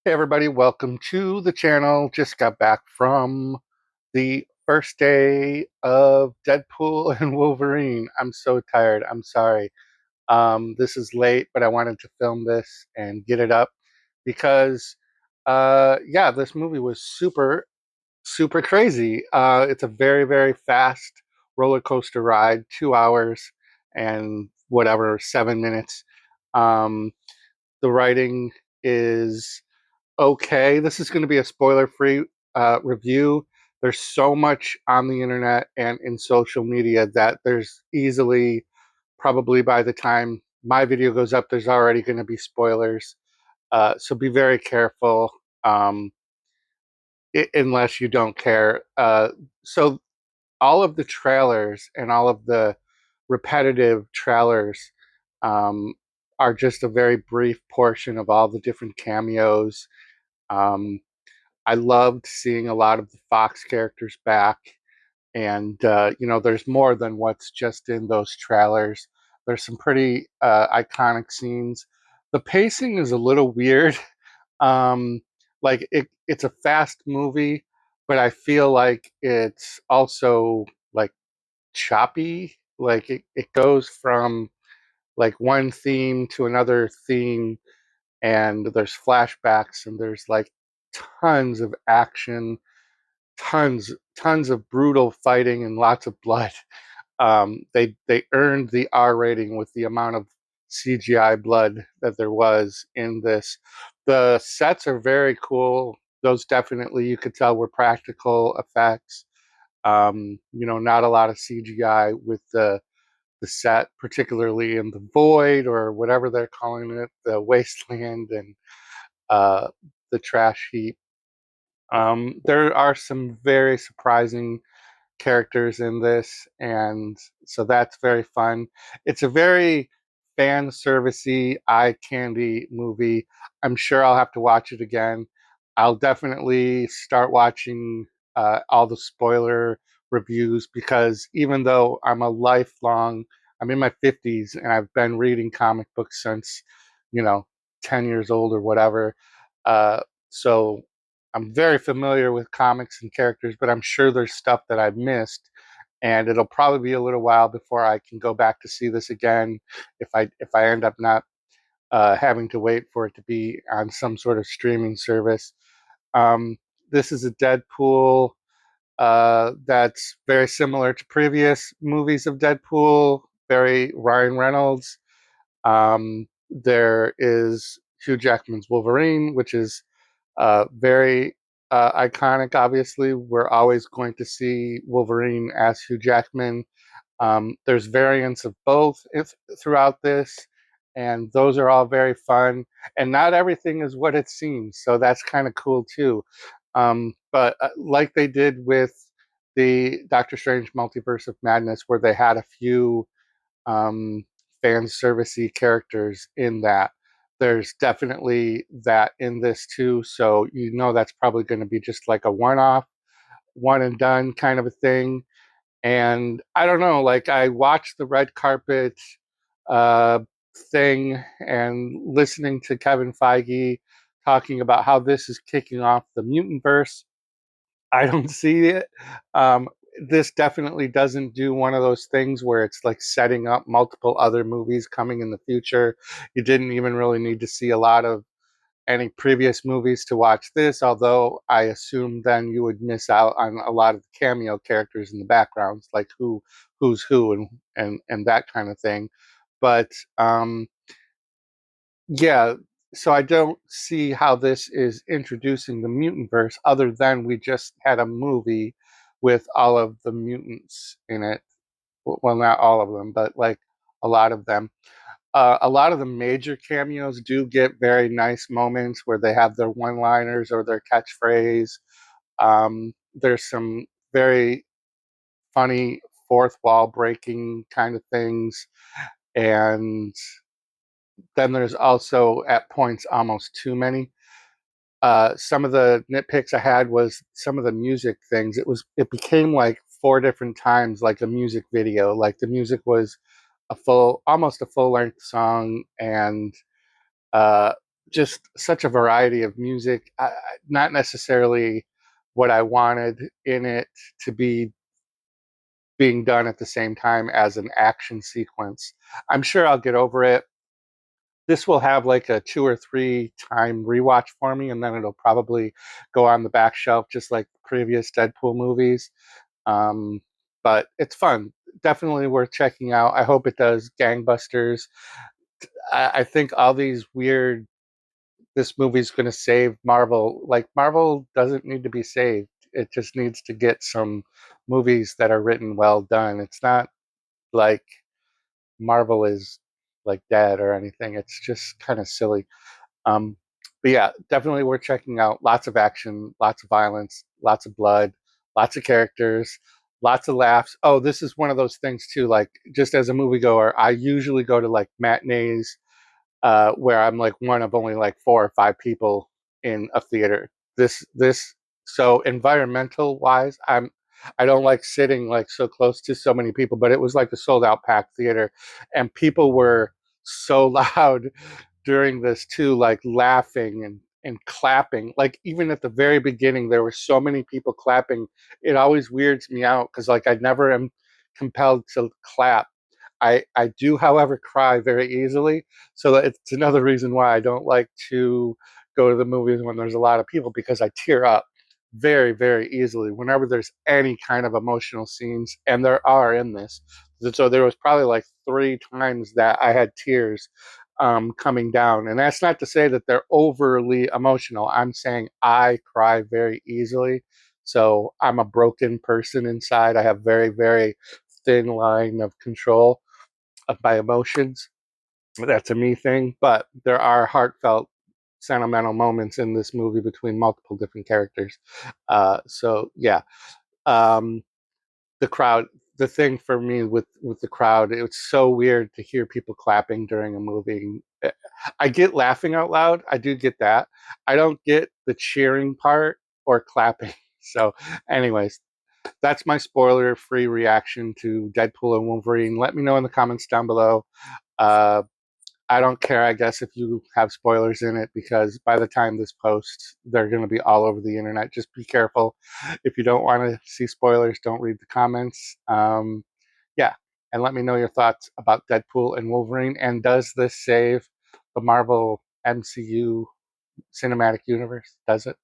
Hey everybody, welcome to the channel. Just got back from the first day of Deadpool and Wolverine. I'm so tired. I'm sorry. This is late, but I wanted to film this and get it up because yeah, this movie was super crazy. It's a very fast roller coaster ride, 2 hours and whatever, 7 minutes. Um, the writing is okay. This is going to be a spoiler-free review. There's so much on the internet and in social media that there's easily, probably by the time my video goes up, there's already going to be spoilers. So be very careful, um, unless you don't care. So all of the trailers and all of the repetitive trailers um, are just a very brief portion of all the different cameos. Um, I loved seeing a lot of the Fox characters back, and there's more than what's just in those trailers. There's some pretty iconic scenes. The pacing is a little weird. Like it's a fast movie, but I feel like it's also like choppy. Like it goes from like one theme to another theme, and there's flashbacks, and there's like tons of action, tons of brutal fighting and lots of blood. They earned the R rating with the amount of CGI blood that there was in this. The sets are very cool. Those definitely you could tell were practical effects. Not a lot of CGI with the set, particularly in the void or whatever they're calling it, the wasteland and uh, the trash heap. There are some very surprising characters in this, and so that's very fun. It's a very fan servicey, eye candy movie. I'm sure I'll have to watch it again. I'll definitely start watching all the spoiler reviews, because even though I'm in my 50s and I've been reading comic books since, you know, 10 years old or whatever. Uh, so I'm very familiar with comics and characters, but I'm sure there's stuff that I've missed, and it'll probably be a little while before I can go back to see this again if I end up not having to wait for it to be on some sort of streaming service. Um, this is a Deadpool that's very similar to previous movies of Deadpool. Very Ryan Reynolds. There is Hugh Jackman's Wolverine, which is very iconic. Obviously, we're always going to see Wolverine as Hugh Jackman. There's variants of both throughout this, and those are all very fun. And not everything is what it seems, so that's kind of cool too. But like they did with the Doctor Strange Multiverse of Madness, where they had a few um, fan servicey characters in that. There's definitely that in this too. So that's probably going to be just like a one-off, one and done kind of a thing. And I don't know, like I watched the red carpet uh, thing and listening to Kevin Feige talking about how this is kicking off the mutant verse. I don't see it. Um, this definitely doesn't do one of those things where it's like setting up multiple other movies coming in the future. You didn't even really need to see a lot of any previous movies to watch this, although I assume then you would miss out on a lot of the cameo characters in the backgrounds, like who's who and that kind of thing. But yeah, so I don't see how this is introducing the mutant verse other than we just had a movie with all of the mutants in it. Well, not all of them, but like a lot of them. A lot of the major cameos do get very nice moments where they have their one-liners or their catchphrase. There's some very funny fourth wall breaking kind of things, and then there's also at points almost too many. Some of the nitpicks I had was some of the music things. It became like four different times like a music video. Like the music was almost a full length song, and uh, just such a variety of music. Not necessarily what I wanted in it to be being done at the same time as an action sequence. I'm sure I'll get over it. This will have like a 2 or 3 time rewatch for me, and then it'll probably go on the back shelf just like previous Deadpool movies. Um, but it's fun. Definitely worth checking out. I hope it does gangbusters. I think all these weird, this movie's going to save Marvel. Like, Marvel doesn't need to be saved. It just needs to get some movies that are written well done. It's not like Marvel is like dead or anything. It's just kind of silly. Um, but yeah, definitely worth checking out. Lots of action, lots of violence, lots of blood, lots of characters, lots of laughs. Oh, this is one of those things too. Like, just as a moviegoer, I usually go to like matinees where I'm like one of only like 4 or 5 people in a theater. This so environmental wise, I don't like sitting like so close to so many people, but it was like a sold out packed theater, and people were so loud during this too, like laughing and clapping. Like, even at the very beginning, there were so many people clapping. It always weirds me out because like I never am compelled to clap. I do, however, cry very easily. So it's another reason why I don't like to go to the movies when there's a lot of people, because I tear up very, very easily whenever there's any kind of emotional scenes, and there are in this. So there was probably like 3 times that I had tears coming down. And that's not to say that they're overly emotional. I'm saying I cry very easily. So I'm a broken person inside. I have very, very thin line of control of my emotions. That's a me thing, but there are heartfelt, sentimental moments in this movie between multiple different characters. So yeah, um, the crowd. The thing for me with the crowd, it's so weird to hear people clapping during a movie. I get laughing out loud. I do get that. I don't get the cheering part or clapping. So, anyways, that's my spoiler-free reaction to Deadpool and Wolverine. Let me know in the comments down below. Uh, I don't care, I guess, if you have spoilers in it, because by the time this posts, they're going to be all over the internet. Just be careful. If you don't want to see spoilers, don't read the comments. Yeah, and let me know your thoughts about Deadpool and Wolverine. And does this save the Marvel MCU cinematic universe? Does it?